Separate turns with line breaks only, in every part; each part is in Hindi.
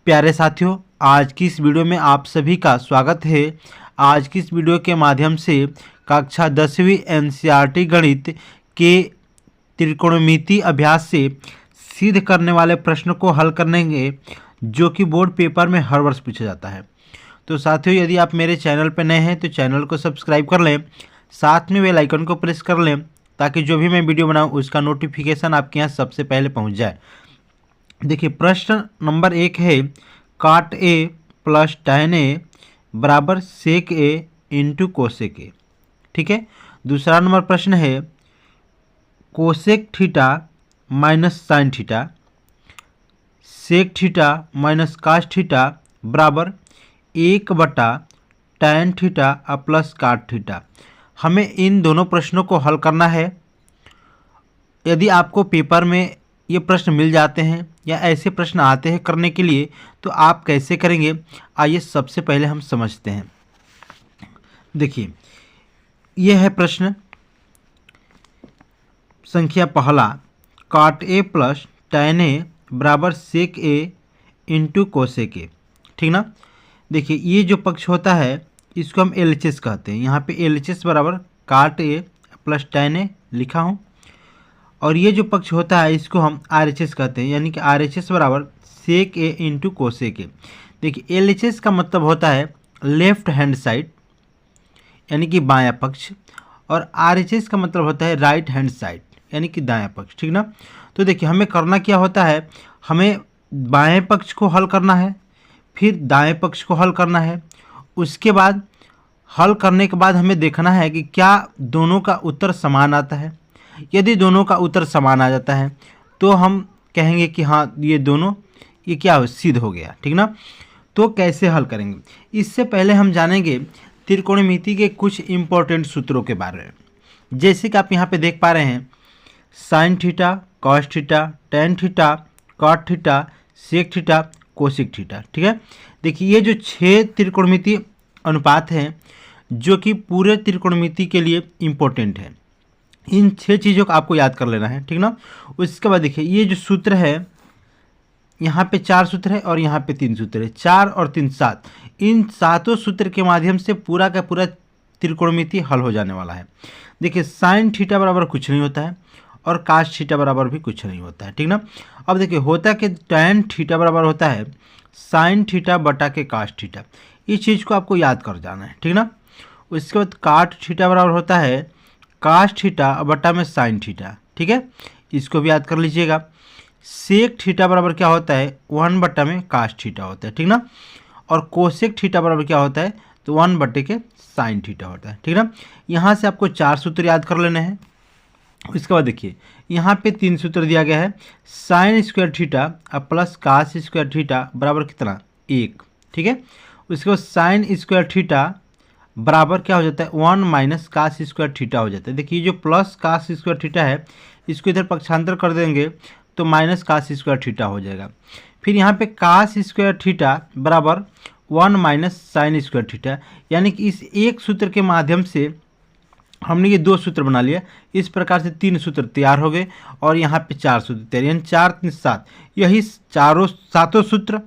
प्यारे साथियों, आज की इस वीडियो में आप सभी का स्वागत है। आज की इस वीडियो के माध्यम से कक्षा 10वीं एनसीईआरटी गणित के त्रिकोणमिति अभ्यास से सिद्ध करने वाले प्रश्न को हल करेंगे, जो कि बोर्ड पेपर में हर वर्ष पूछा जाता है। तो साथियों, यदि आप मेरे चैनल पर नए हैं तो चैनल को सब्सक्राइब कर लें, साथ में बेल आइकन को प्रेस कर लें ताकि जो भी मैं वीडियो बनाऊं उसका नोटिफिकेशन आपके यहाँ सबसे पहले पहुँच जाए। देखिए, प्रश्न नंबर 1 है काट ए प्लस tan ए बराबर सेक ए इंटू कोसेक ए। ठीक है। दूसरा नंबर प्रश्न है cosec theta minus sine theta sec theta minus cos theta बराबर 1/tan theta plus cot theta. हमें इन दोनों प्रश्नों को हल करना है। यदि आपको पेपर में ये प्रश्न मिल जाते हैं या ऐसे प्रश्न आते हैं करने के लिए, तो आप कैसे करेंगे, आइए सबसे पहले हम समझते हैं। देखिए, यह है प्रश्न संख्या पहला, काट ए प्लस tan ए बराबर सेक ए इंटू कोसेक ए। ठीक ना। देखिए, ये जो पक्ष होता है इसको हम LHS कहते हैं। यहाँ पे LHS बराबर काट ए प्लस tan ए लिखा हूँ, और ये जो पक्ष होता है इसको हम RHS कहते हैं, यानी कि RHS बराबर सेक ए इंटू कोसेक ए। देखिए, LHS का मतलब होता है लेफ्ट हैंड साइड, यानी कि बायां पक्ष, और RHS का मतलब होता है राइट हैंड साइड, यानी कि दायां पक्ष। ठीक ना। तो देखिए, हमें करना क्या होता है, हमें बाएं पक्ष को हल करना है, फिर दाएं पक्ष को हल करना है। उसके बाद हल करने के बाद हमें देखना है कि क्या दोनों का उत्तर समान आता है। यदि दोनों का उत्तर समान आ जाता है तो हम कहेंगे कि हाँ, ये दोनों ये क्या हो, सिद्ध हो गया। ठीक ना। तो कैसे हल करेंगे, इससे पहले हम जानेंगे त्रिकोणमिति के कुछ इम्पोर्टेंट सूत्रों के बारे में। जैसे कि आप यहाँ पे देख पा रहे हैं, sine theta, cos theta, tan theta, cot theta, sec theta, cosec theta. ठीक है। देखिए, ये जो 6 त्रिकोणमिति अनुपात हैं जो कि पूरे त्रिकोणमिति के लिए इम्पोर्टेंट है, इन 6 चीज़ों को आपको याद कर लेना है। ठीक ना। उसके बाद देखिए, ये जो सूत्र है, यहाँ पे 4 सूत्र है और यहाँ पे 3 सूत्र है, 4 और 3 7। इन 7 सूत्र के माध्यम से पूरा का पूरा त्रिकोणमिति हल हो जाने वाला है। देखिए, साइन थीटा बराबर कुछ नहीं होता है और कास थीटा बराबर भी कुछ नहीं होता है। ठीक ना। अब देखिए, होता कि tan थीटा बराबर होता है साइन थीटा बटा के कास थीटा। इस चीज़ को आपको याद कर जाना है। ठीक ना। उसके बाद काट थीटा बराबर होता है कास थीटा बटा में साइन थीटा। ठीक है, इसको भी याद कर लीजिएगा। सेक थीटा बराबर क्या होता है, 1 बटा में कास थीटा होता है। ठीक ना। और कोसेक थीटा बराबर क्या होता है, तो 1 बटे के साइन थीटा होता है। ठीक ना। यहाँ से आपको 4 सूत्र याद कर लेने हैं। उसके बाद देखिए, यहाँ पे 3 सूत्र दिया गया है, sine square theta plus cos square theta बराबर कितना, 1। ठीक है। उसके बाद साइन स्क्वायर थीटा बराबर क्या हो जाता है, 1 माइनस कास स्क्वायर थीटा हो जाता है। देखिए, जो प्लस कास स्क्वायर थीटा है इसको इधर पक्षांतर कर देंगे तो माइनस कास स्क्वायर थीटा हो जाएगा। फिर यहाँ पे कास स्क्वायर थीटा बराबर 1 माइनस साइन स्क्वायर थीटा, यानी कि इस एक सूत्र के माध्यम से हमने ये 2 सूत्र बना लिया। इस प्रकार से 3 सूत्र तैयार हो गए और यहाँ पे 4 सूत्र तैयार, यानी 4 3 7। यही 7 सूत्र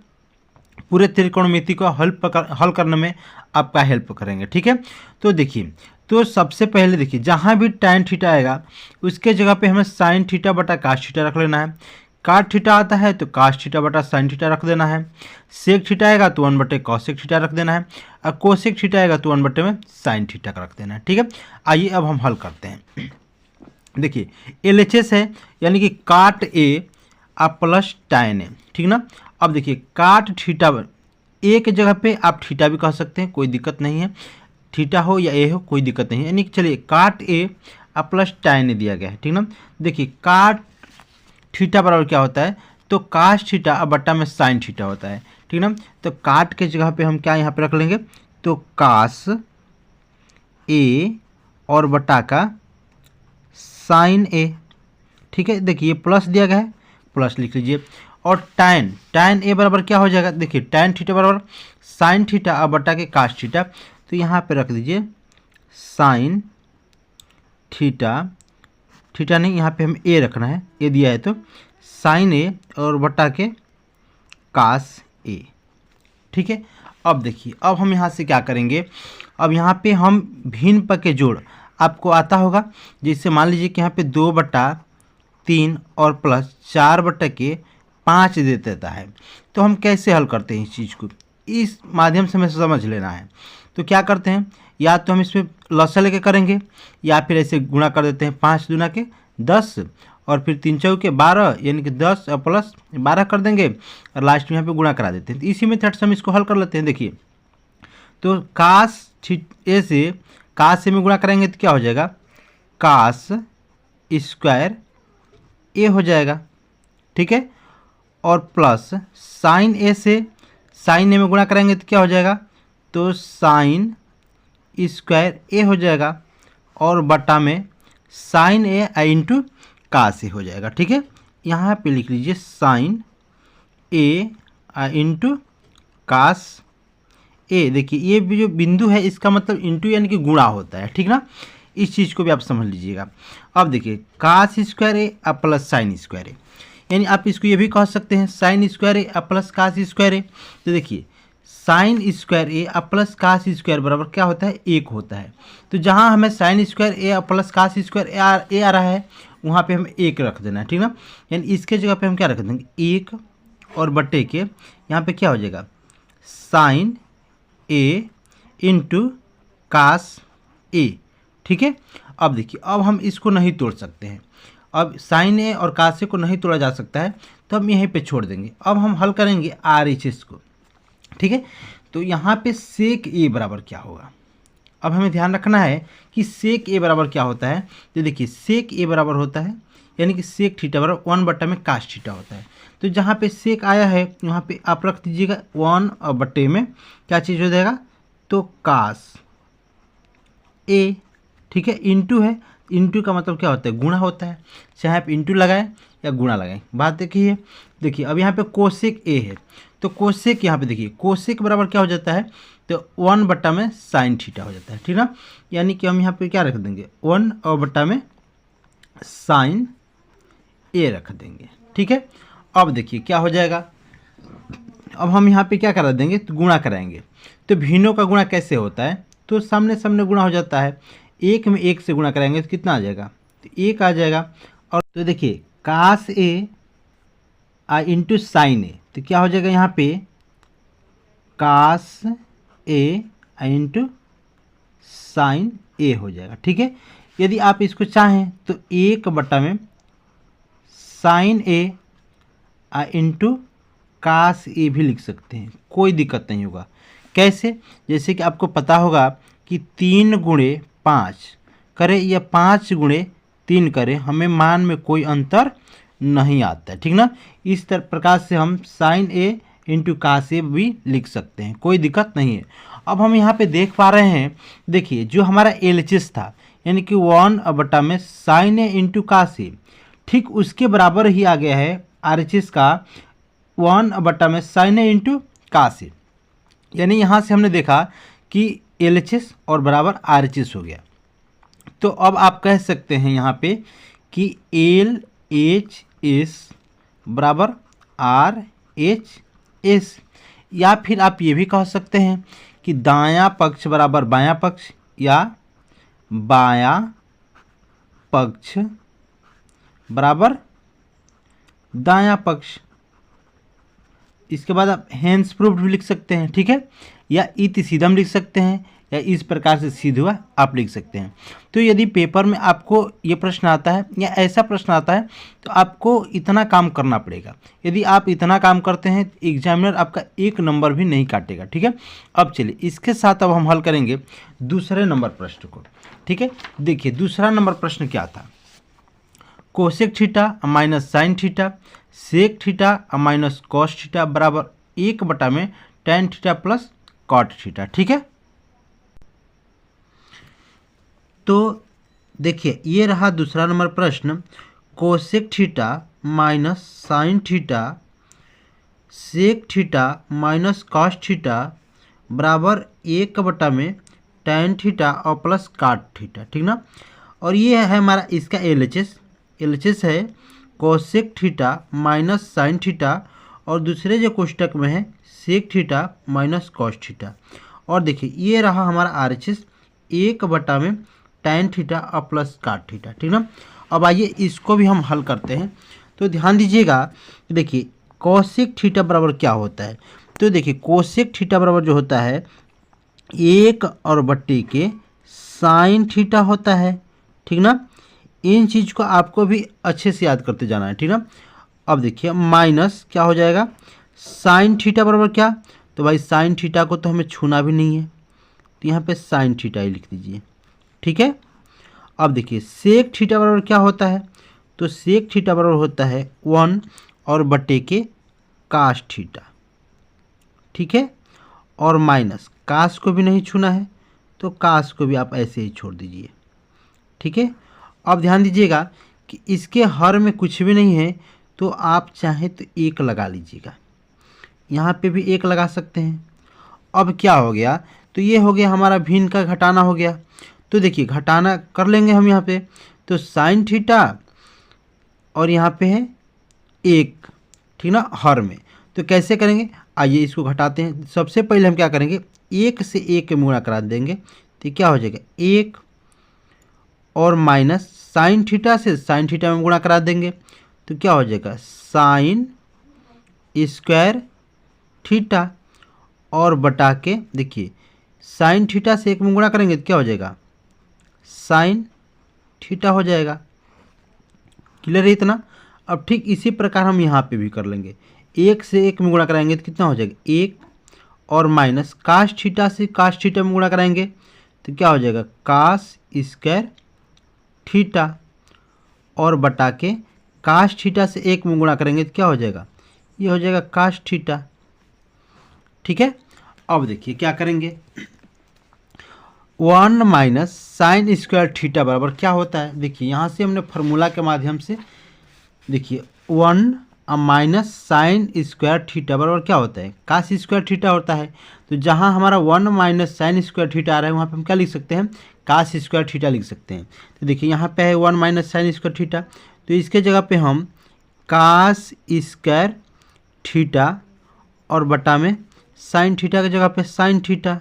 पूरे त्रिकोणमिति को हल करने में आपका हेल्प करेंगे। ठीक है। तो देखिए, तो सबसे पहले देखिए, जहाँ भी tan थीटा आएगा उसके जगह पे हमें साइन थीटा बटा कास थीटा रख लेना है। काट थीटा आता है तो कास थीटा बटा साइन थीटा रख देना है। सेक थीटा आएगा तो 1 बटे कोसेक थीटा रख देना है, और कोसेक थीटा आएगा तो 1 बटे में साइन थीटा का रख देना है। ठीक है। आइए अब हम हल करते हैं। देखिए, LHS है, यानी कि काट ए प्लस tan ए। ठीक ना। अब देखिए, काट थीटा ए के जगह पे आप थीटा भी कह सकते हैं, कोई दिक्कत नहीं है, थीटा हो या ए हो कोई दिक्कत नहीं है। यानी कि चलिए, काट ए प्लस tan ए दिया गया है। ठीक ना। देखिए, काट थीटा बराबर क्या होता है, तो कास थीटा बटा में साइन थीटा होता है। ठीक ना। तो काट के जगह पे हम क्या यहाँ पे रख लेंगे, तो कास ए और बटा का साइन ए। ठीक है। देखिए, ये प्लस दिया गया है, प्लस लिख लीजिए। और tan ए बराबर क्या हो जाएगा, देखिए tan थीटा बराबर साइन थीटा बटा के कास थीटा, तो यहाँ पे रख दीजिए साइन थीटा, थीटा नहीं, यहाँ पे हम ए रखना है, ए दिया है तो साइन ए और बटा के कास ए। ठीक है, अब देखिए, अब हम यहाँ से क्या करेंगे, अब यहाँ पे हम भिन्न पद के जोड़ आपको आता होगा। जैसे मान लीजिए कि यहाँ पे 2/3 और प्लस 4/5 दे देता है, तो हम कैसे हल करते हैं इस चीज़ को, इस माध्यम से हमें समझ लेना है। तो क्या करते हैं, या तो हम इसमें लसा लेके करेंगे, या फिर ऐसे गुणा कर देते हैं, 5 दूना के 10 और फिर 3 चौके 12, यानी कि 10 और प्लस 12 कर देंगे और लास्ट में यहाँ पे गुणा करा देते हैं। तो इसी मेथड से हम इसको हल कर लेते हैं। देखिए, तो कास ए से कास ए में गुणा करेंगे तो क्या हो जाएगा, कास स्क्वायर ए हो जाएगा। ठीक है, और प्लस साइन ए से साइन ए में गुणा करेंगे तो क्या हो जाएगा, तो साइन स्क्वायर ए हो जाएगा, और बटा में साइन ए इंटू कास ए हो जाएगा। ठीक है, यहाँ पे लिख लीजिए साइन ए इंटू कास ए। देखिए, ये भी जो बिंदु है इसका मतलब इंटू यानी कि गुणा होता है। ठीक ना, इस चीज़ को भी आप समझ लीजिएगा। अब देखिए, कास स्क्वायर ए प्लस साइन स्क्वायर ए, यानी आप इसको ये भी कह सकते हैं साइन स्क्वायर ए प्लस कास स्क्वायर ए। तो देखिए, साइन स्क्वायर ए प्लस कास स्क्वायर बराबर क्या होता है, 1 होता है। तो जहाँ हमें साइन स्क्वायर ए प्लस कास स्क्वायर ए आ रहा है, वहाँ पे हमें 1 रख देना है। ठीक ना, यानी इसके जगह पे हम क्या रख देंगे, 1 और बटे के यहाँ पे क्या हो जाएगा, साइन ए इंटू कास ए। ठीक है, अब देखिए, अब हम इसको नहीं तोड़ सकते हैं। अब साइन ए और कास ए को नहीं तोड़ा जा सकता है, तो हम यहीं पे छोड़ देंगे। अब हम हल करेंगे RHS को। ठीक है, तो यहाँ पे सेक ए बराबर क्या होगा, अब हमें ध्यान रखना है कि सेक ए बराबर क्या होता है। तो देखिए, सेक ए बराबर होता है यानी कि सेक थीटा बराबर 1 में कास थीटा होता है। तो जहाँ पे सेक आया है वहाँ पे आप रख दीजिएगा 1 में क्या चीज़ हो जाएगा, तो कास ए। ठीक है, इंटू है, इंटू का मतलब क्या होता है, गुणा होता है, चाहे आप इंटू लगाएं या गुणा लगाएं। बात देखिए, देखिए अब यहाँ पे कोसेक ए है, तो कोसेक यहाँ पे देखिए, कोसेक बराबर क्या हो जाता है, तो 1 में साइन थीटा हो जाता है। ठीक ना, यानी कि हम यहाँ पे क्या रख देंगे, 1 में साइन ए रख देंगे। ठीक है, अब देखिए क्या हो जाएगा, अब हम यहाँ पे क्या करा देंगे, तो गुणा कराएंगे। तो भिन्नों का गुणा कैसे होता है, तो सामने सामने गुणा हो जाता है। 1 में 1 से गुणा कराएंगे तो कितना आ जाएगा, तो 1 आ जाएगा। और तो देखिए, कास ए इंटू साइन ए, तो क्या हो जाएगा, यहाँ पे कास ए इंटू साइन ए हो जाएगा। ठीक है, यदि आप इसको चाहें तो 1 में साइन ए इंटू कास ए भी लिख सकते हैं, कोई दिक्कत नहीं होगा। कैसे, जैसे कि आपको पता होगा कि 3 गुणे 5 करें या 5 गुणे 3 करें, हमें मान में कोई अंतर नहीं आता है। ठीक ना, इस प्रकार से हम साइन ए इंटू कास ए भी लिख सकते हैं, कोई दिक्कत नहीं है। अब हम यहाँ पे देख पा रहे हैं, देखिए जो हमारा LHS था यानी कि 1 में साइन ए इंटू कास ए, ठीक उसके बराबर ही आ गया है RHS का 1 में साइन ए इंटू कास ए। यानी यहाँ से हमने देखा कि LHS और बराबर RHS हो गया। तो अब आप कह सकते हैं यहाँ पे कि LHS बराबर RHS, या फिर आप ये भी कह सकते हैं कि दायां पक्ष बराबर बायां पक्ष या बायां पक्ष बराबर दायां पक्ष। इसके बाद आप हेंस प्रूव्ड भी लिख सकते हैं। ठीक है, या इति सीधम लिख सकते हैं, या इस प्रकार से सीधे हुआ आप लिख सकते हैं। तो यदि पेपर में आपको ये प्रश्न आता है या ऐसा प्रश्न आता है तो आपको इतना काम करना पड़ेगा। यदि आप इतना काम करते हैं तो एग्जामिनर आपका 1 नंबर भी नहीं काटेगा। ठीक है, अब चलिए इसके साथ अब हम हल करेंगे दूसरे नंबर प्रश्न को। ठीक है, देखिए दूसरा नंबर प्रश्न क्या था, cosec theta minus sine theta sec theta minus cos theta बराबर 1 में tan theta plus cot theta. ठीक है, तो देखिए ये रहा दूसरा नंबर प्रश्न, cosec theta minus sine theta sec theta minus cos theta बराबर 1 में tan थीटा और प्लस काट थीटा। ठीक ना, और ये है हमारा इसका LHS है cosec theta minus sine theta और दूसरे जो कोष्टक में है सेक थीटा माइनस कॉस थीटा। और देखिए ये रहा हमारा RHS 1 में tan थीटा और प्लस काट थीटा, ठीक ना। अब आइए इसको भी हम हल करते हैं। तो ध्यान दीजिएगा, देखिए कोसेक थीटा बराबर क्या होता है। तो देखिए कोसेक थीटा बराबर जो होता है 1/2 के साइन थीटा होता है, ठीक ना। इन चीज़ को आपको भी अच्छे से याद करते जाना है, ठीक ना। अब देखिए माइनस क्या हो जाएगा, साइन थीटा बराबर क्या, तो भाई साइन थीटा को तो हमें छूना भी नहीं है, तो यहाँ पे साइन थीटा ही लिख दीजिए, ठीक है। अब देखिए सेक थीटा बराबर क्या होता है, तो सेक थीटा बराबर होता है 1/2 के कास थीटा, ठीक है। और माइनस कास को भी नहीं छूना है, तो कास को भी आप ऐसे ही छोड़ दीजिए, ठीक है। अब ध्यान दीजिएगा कि इसके हर में कुछ भी नहीं है, तो आप चाहें तो 1 लगा लीजिएगा, यहाँ पे भी 1 लगा सकते हैं। अब क्या हो गया, तो ये हो गया हमारा भिन्न का घटाना हो गया। तो देखिए घटाना कर लेंगे हम यहाँ पे, तो साइन थीटा और यहाँ पे है 1, ठीक ना, हर में। तो कैसे करेंगे, आइए इसको घटाते हैं। सबसे पहले हम क्या करेंगे, 1 से 1 के गुणा करा देंगे, तो क्या हो जाएगा 1 और माइनस साइन थीटा से साइन थीटा में गुणा करा देंगे, तो क्या हो जाएगा साइन स्क्वायर थीटा और बटा के देखिए साइन थीटा से 1 में गुणा करेंगे तो क्या हो जाएगा साइन थीटा हो जाएगा। क्लियर है इतना। अब ठीक इसी प्रकार हम यहाँ पे भी कर लेंगे, 1 से 1 में गुणा कराएंगे तो कितना हो जाएगा 1 और माइनस कास थीटा से कास थीटा में गुणा कराएंगे तो क्या हो जाएगा कास स्क्वायर थीटा और बटा के कास थीटा से 1 में गुणा करेंगे तो क्या हो जाएगा, ये हो जाएगा कास थीटा, ठीक है। अब देखिए क्या करेंगे, 1 माइनस साइन स्क्वायर थीटा बराबर क्या होता है। देखिए यहाँ से हमने फार्मूला के माध्यम से देखिए 1 माइनस साइन स्क्वायर थीटा बराबर क्या होता है कास स्क्वायर थीटा होता है। तो जहाँ हमारा 1 माइनस साइन स्क्वायर थीटा आ रहा है वहाँ पे हम क्या लिख सकते हैं कास स्क्वायर थीटा लिख सकते हैं। तो देखिए यहाँ पे है 1 माइनस साइन स्क्वायर थीटा, तो इसके जगह पे हम कास स्क्वायर थीटा और बटा में साइन थीटा की जगह पे साइन थीटा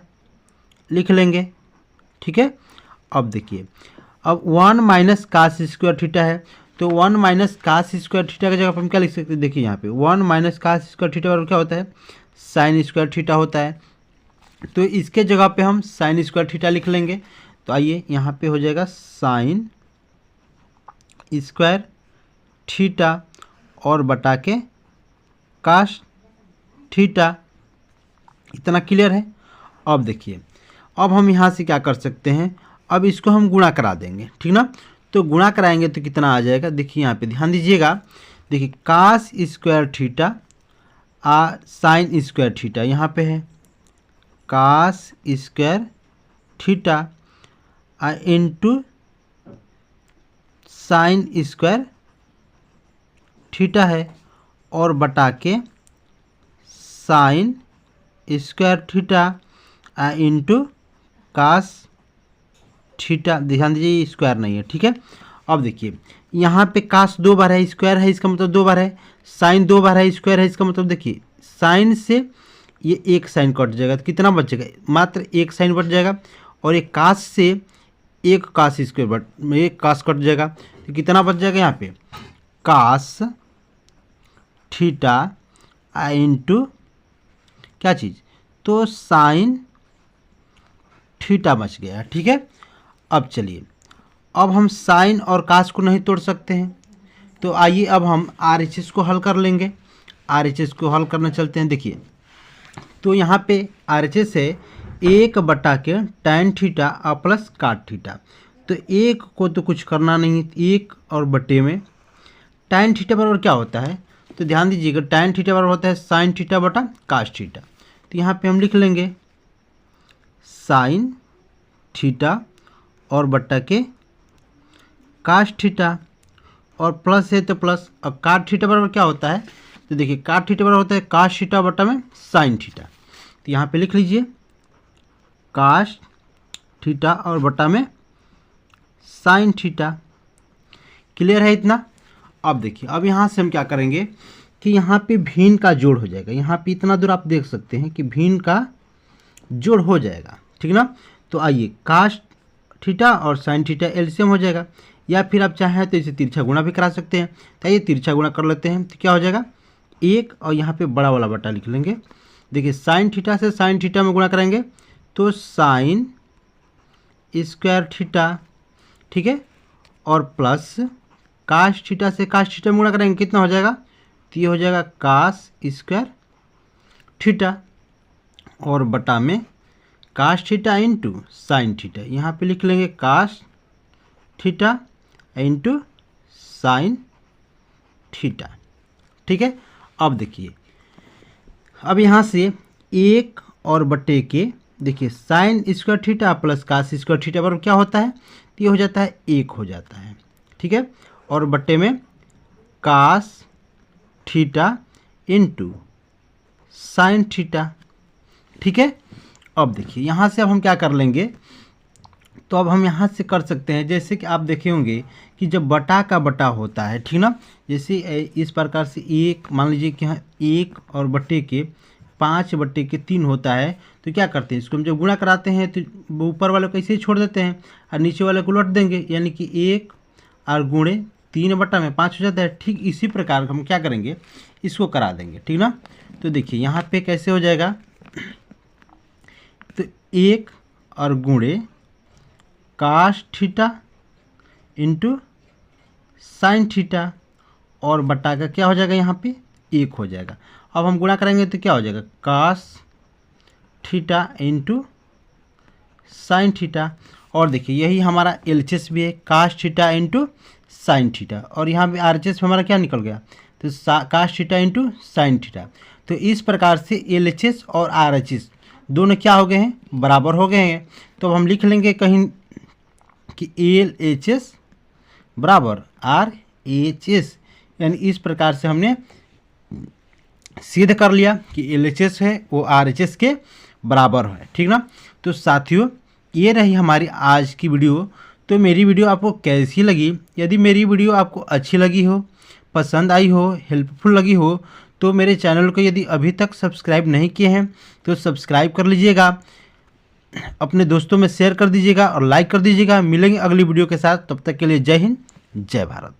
लिख लेंगे, ठीक है। अब देखिए अब 1 माइनस कास स्क्वायर थीटा है, तो 1 माइनस कास स्क्वायर थीटा की जगह पर हम क्या लिख सकते हैं, देखिए यहाँ पे 1 माइनस कास स्क्वायर थीटा बराबर क्या होता है साइन स्क्वायर थीटा होता है। तो इसके जगह पे हम साइन स्क्वायर थीटा लिख लेंगे, तो आइए यहाँ पे हो जाएगा साइन स्क्वायर थीटा और बटा के कास थीटा। इतना क्लियर है। अब देखिए अब हम यहाँ से क्या कर सकते हैं, अब इसको हम गुणा करा देंगे, ठीक ना। तो गुणा कराएंगे तो कितना आ जाएगा, देखिए यहाँ पे ध्यान दीजिएगा, देखिए cos square theta sine square theta यहाँ पे है cos square theta into sine square theta है और बटा के sine square theta into cos theta. ध्यान दीजिए स्क्वायर नहीं है, ठीक है। अब देखिए यहाँ पे कास 2 बार है, स्क्वायर है इसका मतलब 2 बार है, साइन 2 बार है, स्क्वायर है इसका मतलब देखिए साइन से ये 1 साइन कट जाएगा तो कितना बच जाएगा मात्र 1 साइन बच जाएगा, और एक कास से 1 कास स्क्वायर एक कास कट जाएगा तो कितना बच जाएगा यहाँ पे कास थीटा इंटू क्या चीज़ तो साइन थीटा बच गया, ठीक है। अब चलिए अब हम साइन और कास को नहीं तोड़ सकते हैं, तो आइए अब हम RHS को हल कर लेंगे। RHS को हल करना चलते हैं। देखिए तो यहाँ पे RHS है 1 के tan थीटा और प्लस काट थीटा, तो 1 को तो कुछ करना नहीं, 1 और बटे में tan थीटा बराबर क्या होता है, तो ध्यान दीजिएगा tan थीटा बराबर होता है साइन थीटा बटा कास थीटा। तो यहाँ पे हम लिख लेंगे साइन थीटा और बटा के कास थीटा और प्लस है तो प्लस। अब काट थीटा बराबर क्या होता है, तो देखिए काट थीटा बराबर होता है कास थीटा बटा में साइन थीटा, तो यहाँ पे लिख लीजिए कास थीटा और बटा में साइन थीटा। क्लियर है इतना। अब देखिए अब यहाँ से हम क्या करेंगे, कि यहाँ पे भिन्न का जोड़ हो जाएगा। यहाँ पे इतना दूर आप देख सकते हैं कि भिन्न का जोड़ हो जाएगा, ठीक ना। तो आइए कास्ट थीटा और साइन थीटा एलसीएम हो जाएगा, या फिर आप चाहें तो इसे तिरछा गुणा भी करा सकते हैं। तो आइए तिरछा गुणा कर लेते हैं। तो क्या हो जाएगा, 1 और यहाँ पे बड़ा वाला बटा लिख लेंगे। देखिए साइन थीटा से साइन थीटा में गुणा करेंगे तो साइन स्क्वायर थीटा, ठीक है, और प्लस काश थीटा से काश थीटा में गुणा करेंगे कितना हो जाएगा, तो ये हो जाएगा काश स्क्वायर थीटा, और बटा में काश थीटा इंटू साइन थीटा। यहाँ पे लिख लेंगे काश थीटा इंटू साइन थीटा, ठीक है। अब देखिए, अब यहाँ से 1 और बटे के, देखिए साइन स्क्वायर थीटा प्लस काश स्क्वायर थीटा बराबर क्या होता है, तो ये हो जाता है 1 हो जाता है, ठीक है, और बटे में काश थीटा इंटू साइन थीटा, ठीक है। अब देखिए यहाँ से अब हम क्या कर लेंगे, तो अब हम यहाँ से कर सकते हैं, जैसे कि आप देखे होंगे कि जब बटा का बटा होता है, ठीक ना, जैसे इस प्रकार से 1 मान लीजिए कि यहाँ 1 और बटे के 5/3 होता है, तो क्या करते हैं, इसको हम जब गुणा कराते हैं तो ऊपर वाले को ऐसे ही छोड़ देते हैं और नीचे वाले को लौट देंगे, यानी कि 1 और गुणे 3/5 हो जाता है। ठीक इसी प्रकार हम क्या करेंगे, इसको करा देंगे, ठीक ना। तो देखिए यहाँ पे कैसे हो जाएगा, तो 1 और गुणे काश थीटा इंटू साइन थीटा, और बटा का क्या हो जाएगा, यहाँ पे 1 हो जाएगा। अब हम गुणा करेंगे तो क्या हो जाएगा, काश थीटा इंटू साइन थीटा, और देखिए यही हमारा एलएचएस भी है, काश थीटा इंटू साइन थीटा, और यहाँ पे आरएचएस हमारा क्या निकल गया, तो काश थीटा इंटू साइन थीटा। तो इस प्रकार से एलएचएस और आरएचएस दोनों क्या हो गए हैं, बराबर हो गए हैं। तो अब हम लिख लेंगे कहीं कि एलएचएस बराबर आरएचएस, यानी इस प्रकार से हमने सिद्ध कर लिया कि एलएचएस है वो आरएचएस के बराबर है, ठीक ना। तो साथियों ये रही हमारी आज की वीडियो। तो मेरी वीडियो आपको कैसी लगी, यदि मेरी वीडियो आपको अच्छी लगी हो, पसंद आई हो, हेल्पफुल लगी हो, तो मेरे चैनल को यदि अभी तक सब्सक्राइब नहीं किए हैं तो सब्सक्राइब कर लीजिएगा, अपने दोस्तों में शेयर कर दीजिएगा और लाइक कर दीजिएगा। मिलेंगे अगली वीडियो के साथ, तब तक के लिए जय हिंद, जय भारत।